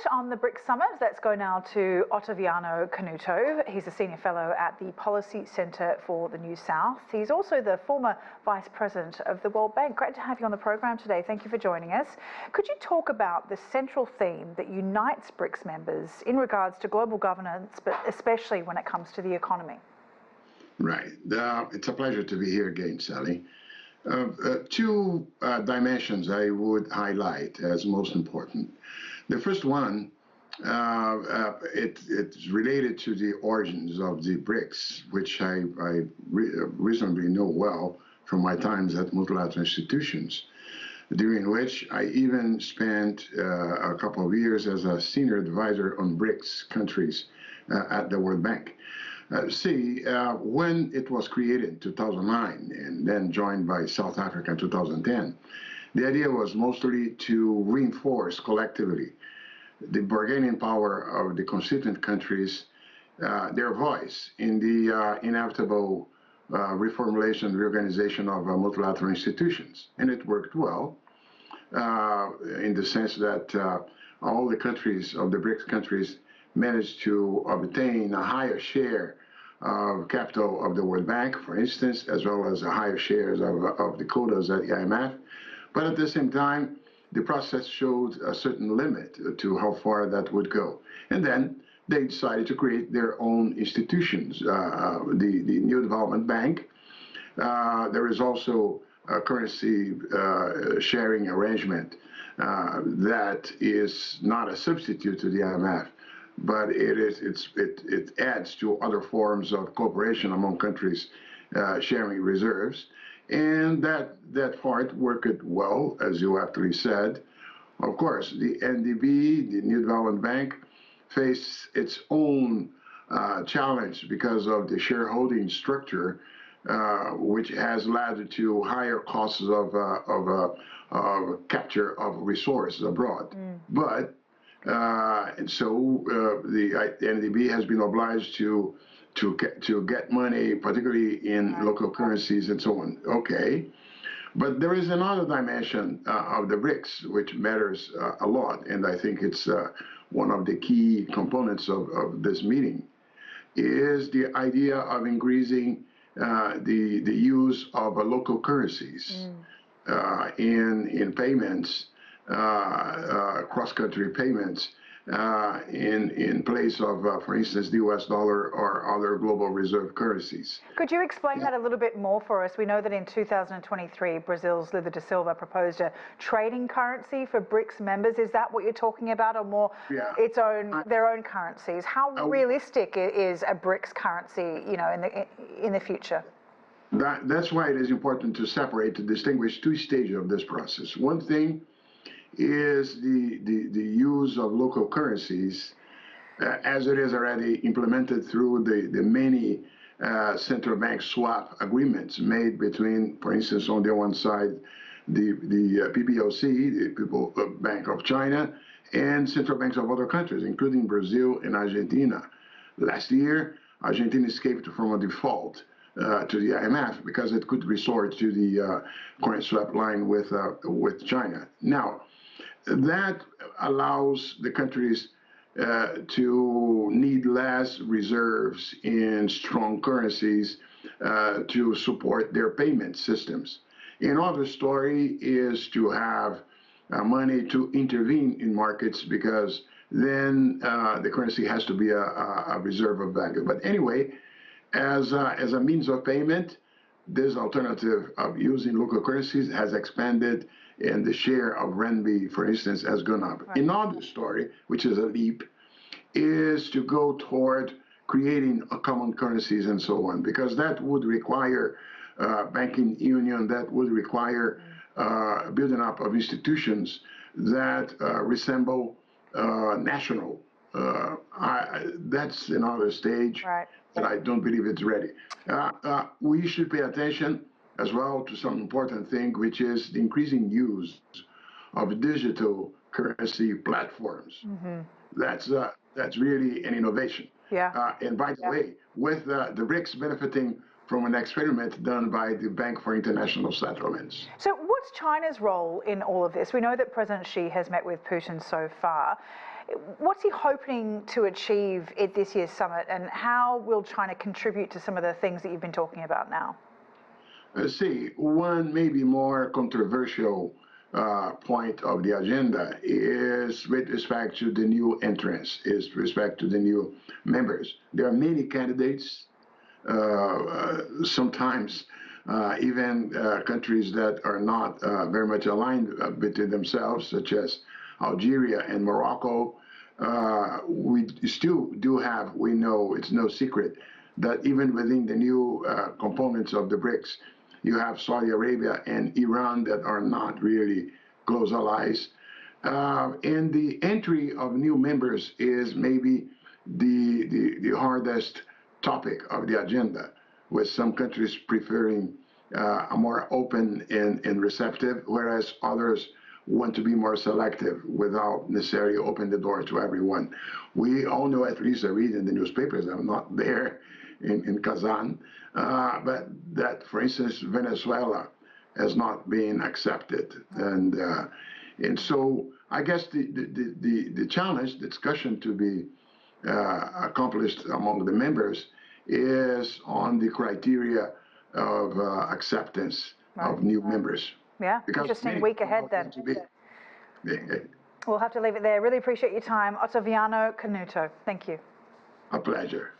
on the BRICS Summit. Let's go now to Otaviano Canuto. He's a senior fellow at the Policy Centre for the New South. He's also the former Vice President of the World Bank. Great to have you on the program today. Thank you for joining us. Could you talk about the central theme that unites BRICS members in regards to global governance, but especially when it comes to the economy? Right. It's a pleasure to be here again, Sally. Two dimensions I would highlight as most important. The first one, it's related to the origins of the BRICS, which I reasonably know well from my times at multilateral institutions, during which I even spent a couple of years as a senior advisor on BRICS countries at the World Bank. When it was created in 2009 and then joined by South Africa in 2010, the idea was mostly to reinforce collectively the bargaining power of the constituent countries, their voice in the inevitable reformulation, reorganization of multilateral institutions. And it worked well in the sense that all the countries of the BRICS countries managed to obtain a higher share of capital of the World Bank, for instance, as well as a higher shares of the quotas at the IMF. But at the same time, the process showed a certain limit to how far that would go. And then they decided to create their own institutions, the New Development Bank. There is also a currency sharing arrangement that is not a substitute to the IMF, but it adds to other forms of cooperation among countries sharing reserves. And that part worked well, as you aptly said. Of course, the NDB, the New Development Bank, faced its own challenge because of the shareholding structure, which has led to higher costs of capture of resources abroad. But the NDB has been obliged to get money, particularly in local currencies and so on. Okay. But there is another dimension of the BRICS which matters a lot, and I think it's one of the key components of this meeting, is the idea of increasing the use of local currencies in payments, cross-country payments, in place of, for instance, the US dollar or other global reserve currencies. Could you explain that a little bit more for us? We know that in 2023, Brazil's Lula da Silva proposed a trading currency for BRICS members. Is that what you're talking about, or more their own currencies? How realistic is a BRICS currency, in the future? That's why it is important to separate, to distinguish two stages of this process. One thing is the use of local currencies as it is already implemented through the many central bank swap agreements made between, for instance, on the one side, the PBOC, the People's Bank of China, and central banks of other countries, including Brazil and Argentina. Last year, Argentina escaped from a default to the IMF because it could resort to the current swap line with China. Now, that allows the countries to need less reserves in strong currencies to support their payment systems. Another story is to have money to intervene in markets, because then the currency has to be a reserve of value. But anyway, as a means of payment, this alternative of using local currencies has expanded, and the share of renminbi, for instance, has gone up. Right. Another story, which is a leap, is to go toward creating a common currencies and so on, because that would require banking union, that would require building up of institutions that resemble national. That's another stage. Right. But I don't believe it's ready. We should pay attention as well to some important thing, which is the increasing use of digital currency platforms. That's really an innovation. Yeah. And by the way, with the BRICS benefiting from an experiment done by the Bank for International Settlements. So what's China's role in all of this? We know that President Xi has met with Putin so far. What's he hoping to achieve at this year's summit, and how will China contribute to some of the things that you've been talking about now? See, one maybe more controversial point of the agenda is with respect to the new entrants, is with respect to the new members. There are many candidates, sometimes even countries that are not very much aligned between themselves, such as Algeria and Morocco. We still do have, we know it's no secret, that even within the new components of the BRICS, you have Saudi Arabia and Iran that are not really close allies. And the entry of new members is maybe the hardest topic of the agenda, with some countries preferring a more open and receptive, whereas others want to be more selective without necessarily open the door to everyone. We all know, at least I read in the newspapers, I'm not there in Kazan, but that, for instance, Venezuela has not been accepted. And so I guess the challenge, discussion to be accomplished among the members is on the criteria of acceptance of new members. Yeah, because interesting week ahead then. We'll have to leave it there. Really appreciate your time. Otaviano Canuto, thank you. A pleasure.